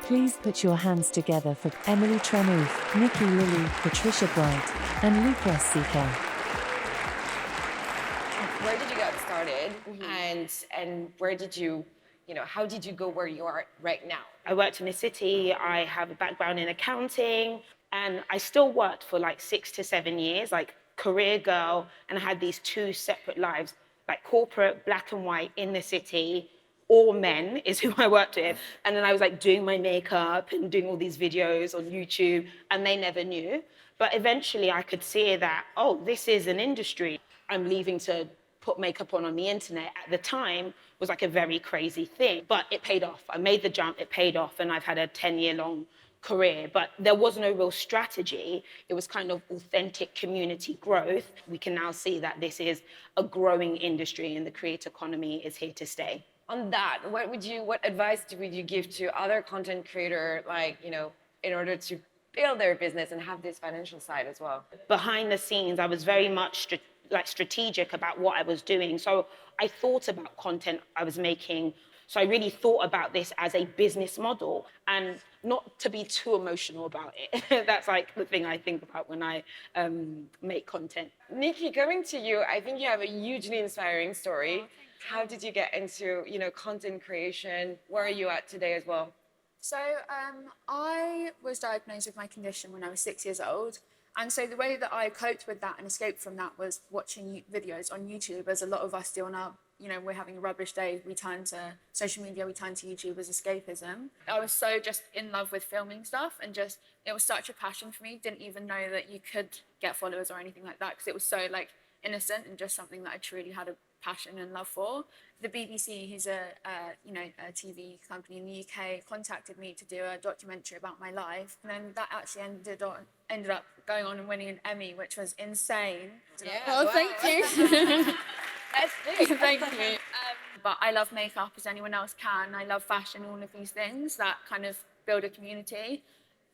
Please put your hands together for Emily Tremouf, Nikki Lilly, Patricia Bright, and Lucas Sika. Where did you get started, and where did you, how did you go where you are right now? I worked in the city. I have a background in accounting, and I still worked for like 6 to 7 years, like career girl, and I had these two separate lives, like corporate, black and white in the city. All men is who I worked with. And then I was like doing my makeup and doing all these videos on YouTube, and they never knew. But eventually I could see that, oh, this is an industry. I'm leaving to put makeup on the internet at the time was like a very crazy thing, but it paid off. I made the jump, it paid off, and I've had a 10-year-long career, but there was no real strategy. It was kind of authentic community growth. We can now see that this is a growing industry and the creator economy is here to stay. On that, what advice would you give to other content creator, in order to build their business and have this financial side as well? Behind the scenes, I was very much strategic about what I was doing. So I thought about content I was making. So I really thought about this as a business model and not to be too emotional about it. That's like the thing I think about when I make content. Nikki, coming to you, I think you have a hugely inspiring story. How did you get into, content creation? Where are you at today as well? So I was diagnosed with my condition when I was 6 years old. And so the way that I coped with that and escaped from that was watching videos on YouTube, as a lot of us do on our, we're having a rubbish day, we turn to social media, we turn to YouTube as escapism. I was so just in love with filming stuff, and just, it was such a passion for me. Didn't even know that you could get followers or anything like that, because it was so innocent and just something that I truly had a passion and love for. The BBC, who's a TV company in the UK, contacted me to do a documentary about my life, and then that actually ended up going on and winning an Emmy, which was insane. Yeah, well, wow. Thank you. That's big. Thank you. But I love makeup as anyone else can. I love fashion, all of these things that kind of build a community.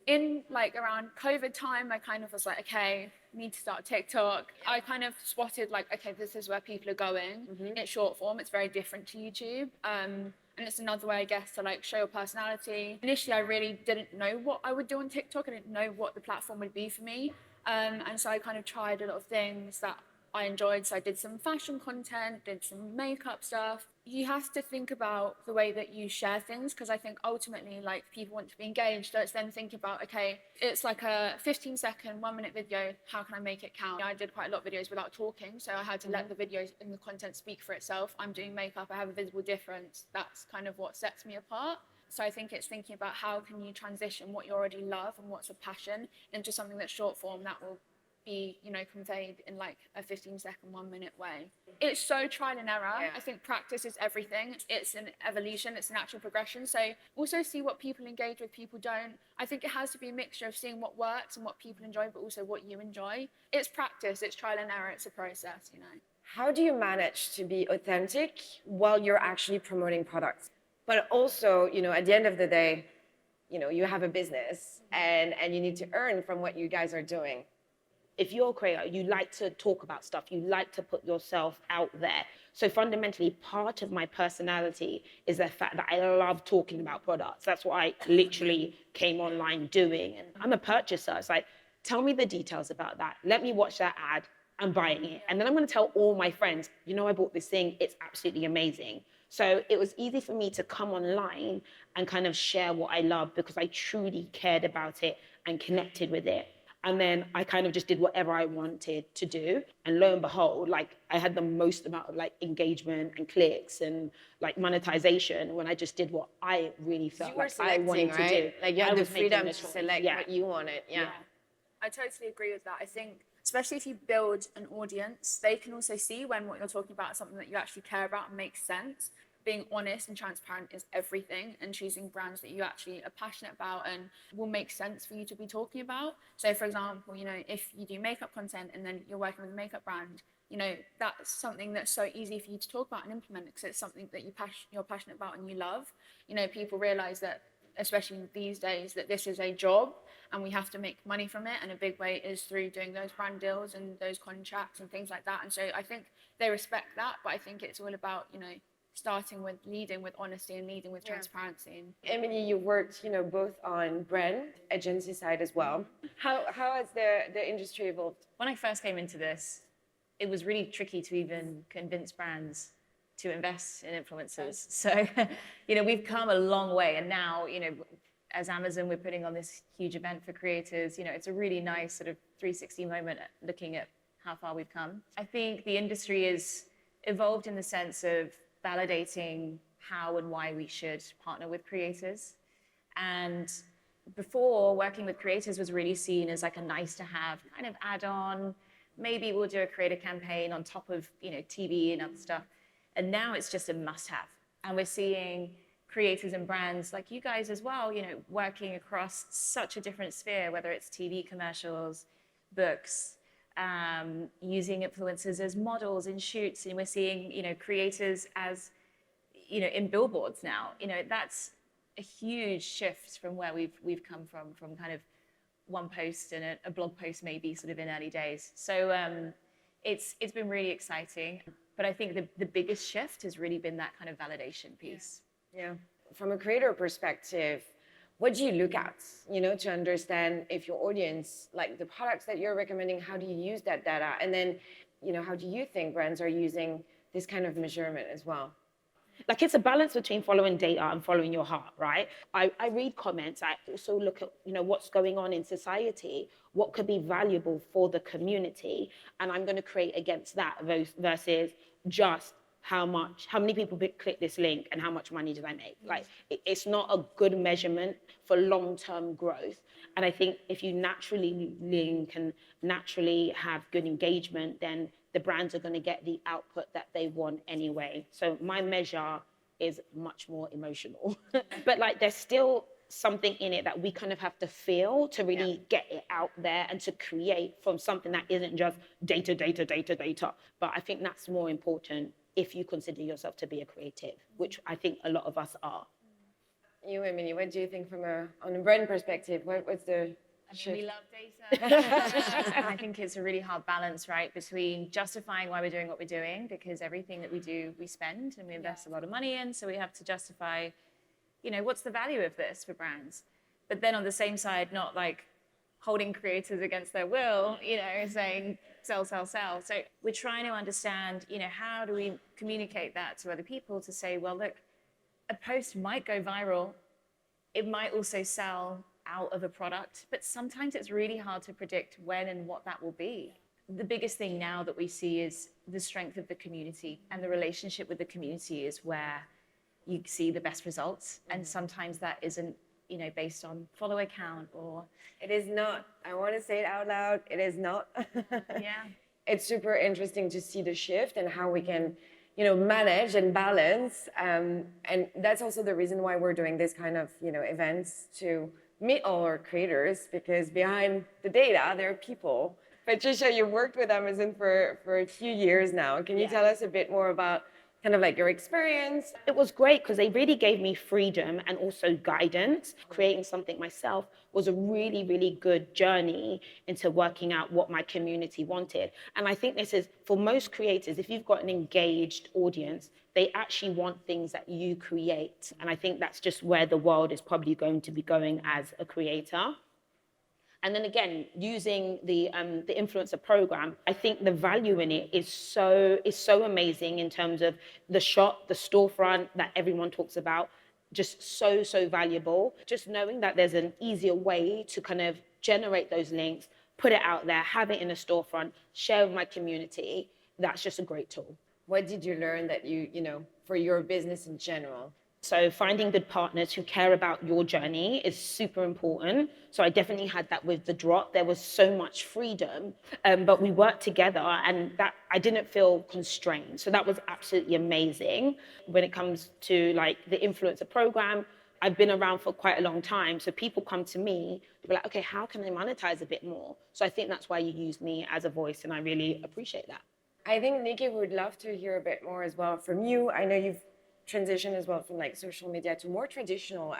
In around COVID time, I kind of was like, okay, need to start TikTok. I kind of spotted okay, this is where people are going. Mm-hmm. It's short form, it's very different to YouTube. And it's another way, I guess, to show your personality. Initially, I really didn't know what I would do on TikTok. I didn't know what the platform would be for me. And so I kind of tried a lot of things that I enjoyed. So I did some fashion content, did some makeup stuff. You have to think about the way that you share things, because I think ultimately people want to be engaged. So it's then thinking about, okay, it's like a 15-second, 1-minute video. How can I make it count? I did quite a lot of videos without talking, so I had to let the videos and the content speak for itself. I'm doing makeup, I have a visible difference. That's kind of what sets me apart. So I think it's thinking about how can you transition what you already love and what's a passion into something that's short form that will be, conveyed in a 15-second, 1-minute way. It's so trial and error. Yeah. I think practice is everything. It's an evolution, it's an actual progression. So also see what people engage with, people don't. I think it has to be a mixture of seeing what works and what people enjoy, but also what you enjoy. It's practice, it's trial and error, it's a process, How do you manage to be authentic while you're actually promoting products? But also, at the end of the day, you have a business and you need to earn from what you guys are doing. If you're a creator, you like to talk about stuff, you like to put yourself out there. So fundamentally, part of my personality is the fact that I love talking about products. That's what I literally came online doing. And I'm a purchaser. It's like, tell me the details about that. Let me watch that ad. I'm buying it. And then I'm going to tell all my friends, I bought this thing. It's absolutely amazing. So it was easy for me to come online and kind of share what I love, because I truly cared about it and connected with it. And then I kind of just did whatever I wanted to do. And lo and behold, I had the most amount of engagement and clicks and monetization when I just did what I really felt I wanted to do. You had the freedom to select what you wanted. Yeah. I totally agree with that. I think, especially if you build an audience, they can also see when what you're talking about is something that you actually care about and makes sense. Being honest and transparent is everything, and choosing brands that you actually are passionate about and will make sense for you to be talking about. So for example, if you do makeup content and then you're working with a makeup brand, that's something that's so easy for you to talk about and implement, because it's something that you're passionate about and you love. People realize that, especially these days, that this is a job and we have to make money from it, and a big way is through doing those brand deals and those contracts and things like that. And so I think they respect that, but I think it's all about, starting with leading with honesty and leading with transparency. Emily, you worked, both on brand agency side as well. How has the industry evolved? When I first came into this, it was really tricky to even convince brands to invest in influencers. So, we've come a long way. And now, as Amazon, we're putting on this huge event for creators. It's a really nice sort of 360 moment looking at how far we've come. I think the industry is evolved in the sense of validating how and why we should partner with creators. And before, working with creators was really seen as like a nice to have kind of add-on. Maybe we'll do a creator campaign on top of, TV and other stuff. And now it's just a must-have. And we're seeing creators and brands like you guys as well, working across such a different sphere, whether it's TV commercials, books, using influencers as models in shoots. And we're seeing, creators as, in billboards now. That's a huge shift from where we've come from kind of one post and a blog post maybe sort of in early days. So it's been really exciting. But I think the biggest shift has really been that kind of validation piece. Yeah. From a creator perspective, what do you look at, to understand if your audience, like the products that you're recommending, how do you use that data? And then, how do you think brands are using this kind of measurement as well? Like, it's a balance between following data and following your heart, right? I read comments. I also look at, what's going on in society, what could be valuable for the community. And I'm going to create against that versus just how many people click this link and how much money did I make? Like, it's not a good measurement for long-term growth. And I think if you naturally link and naturally have good engagement, then the brands are going to get the output that they want anyway. So my measure is much more emotional. But like, there's still something in it that we kind of have to feel to really get it out there and to create from something that isn't just data. But I think that's more important if you consider yourself to be a creative, which I think a lot of us are. You, Emily, what do you think on a brand perspective? What's the shift? We love data. And I think it's a really hard balance, right, between justifying why we're doing what we're doing, because everything that we do, we spend and we invest a lot of money in. So we have to justify, what's the value of this for brands? But then on the same side, not like holding creators against their will, saying sell. So we're trying to understand, how do we communicate that to other people to say, well, look, a post might go viral. It might also sell out of a product, but sometimes it's really hard to predict when and what that will be. The biggest thing now that we see is the strength of the community, and the relationship with the community is where you see the best results. And sometimes that isn't, based on follower count or... It is not. I want to say it out loud. It is not. Yeah. It's super interesting to see the shift and how we can, manage and balance. And that's also the reason why we're doing this kind of, events to meet all our creators, because behind the data, there are people. Patricia, you've worked with Amazon for a few years now. Can you tell us a bit more about kind of like your experience? It was great because they really gave me freedom and also guidance. Creating something myself was a really, really good journey into working out what my community wanted. And I think this is, for most creators, if you've got an engaged audience, they actually want things that you create. And I think that's just where the world is probably going to be going as a creator. And then again, using the influencer program, I think the value in it is so amazing in terms of the shop, the storefront that everyone talks about, just so valuable. Just knowing that there's an easier way to kind of generate those links, put it out there, have it in a storefront, share with my community, that's just a great tool. What did you learn that for your business in general? So finding good partners who care about your journey is super important. So I definitely had that with The Drop. There was so much freedom, but we worked together and that I didn't feel constrained. So that was absolutely amazing. When it comes to like the influencer program, I've been around for quite a long time. So people come to me to be like, okay, how can I monetize a bit more? So I think that's why you use me as a voice, and I really appreciate that. I think Nikki would love to hear a bit more as well from you. I know you've transitioned as well from like social media to more traditional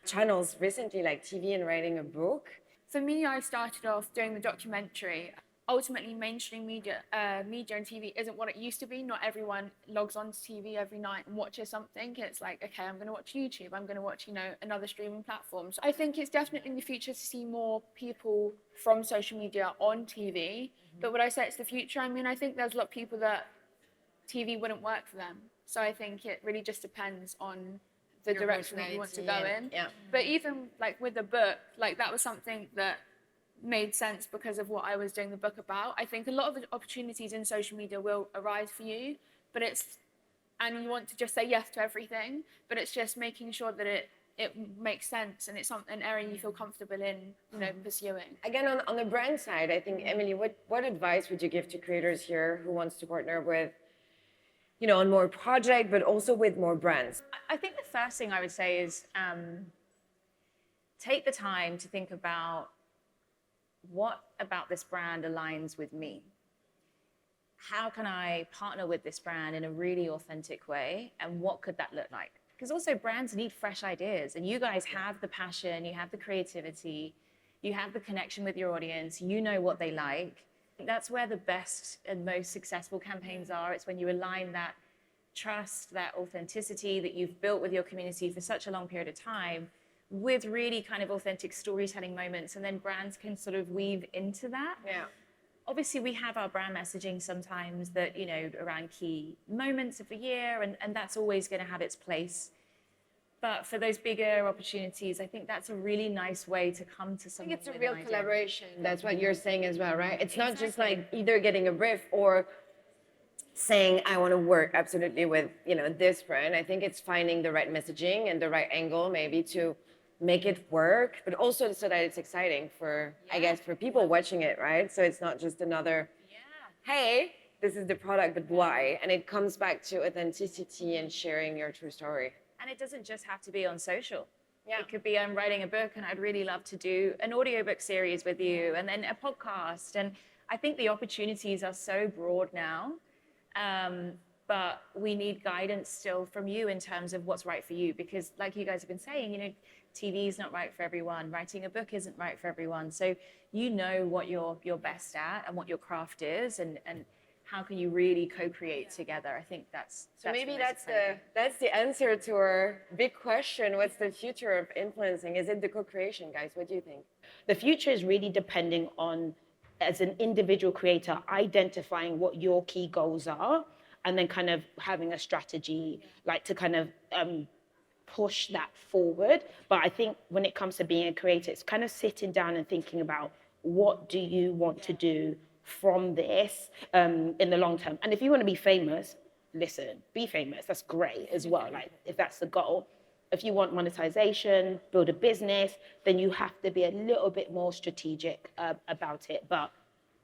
channels recently, like TV and writing a book. For me, I started off doing the documentary. ultimately mainstream media and TV isn't what it used to be. Not everyone logs on to TV every night and watches something. It's like, okay, I'm going to watch YouTube. I'm going to watch, another streaming platform. So I think it's definitely in the future to see more people from social media on TV. But would I say it's the future? I mean, I think there's a lot of people that TV wouldn't work for them. So I think it really just depends on the direction that you want to go in. Yeah. But even like with the book, like that was something that made sense because of what I was doing the book about. I think a lot of the opportunities in social media will arise for you, and you want to just say yes to everything, but it's just making sure that it makes sense and it's an area you feel comfortable in, pursuing. Again, on the brand side, I think, Emily, what advice would you give to creators here who wants to partner with, on more project, but also with more brands? I think the first thing I would say is take the time to think about what about this brand aligns with me? How can I partner with this brand in a really authentic way? And what could that look like? Because also brands need fresh ideas, and you guys have the passion, you have the creativity, you have the connection with your audience, you know what they like. That's where the best and most successful campaigns are. It's when you align that trust, that authenticity that you've built with your community for such a long period of time with really kind of authentic storytelling moments, and then brands can sort of weave into that. Yeah. Obviously, we have our brand messaging sometimes that, around key moments of the year, and that's always going to have its place. But for those bigger opportunities, I think that's a really nice way to come to something. I think it's a real collaboration. That's what you're saying as well, right? It's not just like either getting a brief or saying, I want to work absolutely with, this brand. I think it's finding the right messaging and the right angle maybe to make it work, but also so that it's exciting for, I guess, for people watching it, right? So it's not just another, hey, this is the product, but why? And it comes back to authenticity and sharing your true story. And it doesn't just have to be on social. Yeah. It could be, I'm writing a book and I'd really love to do an audiobook series with you, and then a podcast. And I think the opportunities are so broad now, but we need guidance still from you in terms of what's right for you. Because like you guys have been saying, TV is not right for everyone. Writing a book isn't right for everyone. So what you're best at and what your craft is, and how can you really co-create together? I think that's maybe that's the answer to our big question. What's the future of influencing? Is it the co-creation, guys? What do you think? The future is really depending on, as an individual creator, identifying what your key goals are, and then kind of having a strategy like to kind of push that forward. But I think when it comes to being a creator, it's kind of sitting down and thinking about, what do you want to do from this in the long term? And if you want to be famous, listen, be famous. That's great as well, like if that's the goal. If you want monetization, build a business, then you have to be a little bit more strategic about it. But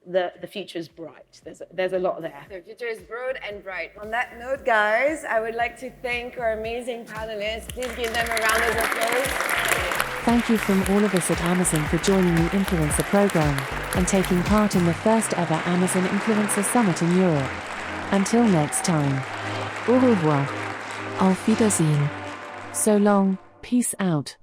the future is bright. There's a lot there. The future is broad and bright. On that note, guys, I would like to thank our amazing panelists. Please give them a round of applause. Thank you from all of us at Amazon for joining the Influencer Program and taking part in the first ever Amazon Influencer Summit in Europe. Until next time. Au revoir. Auf Wiedersehen. So long, peace out.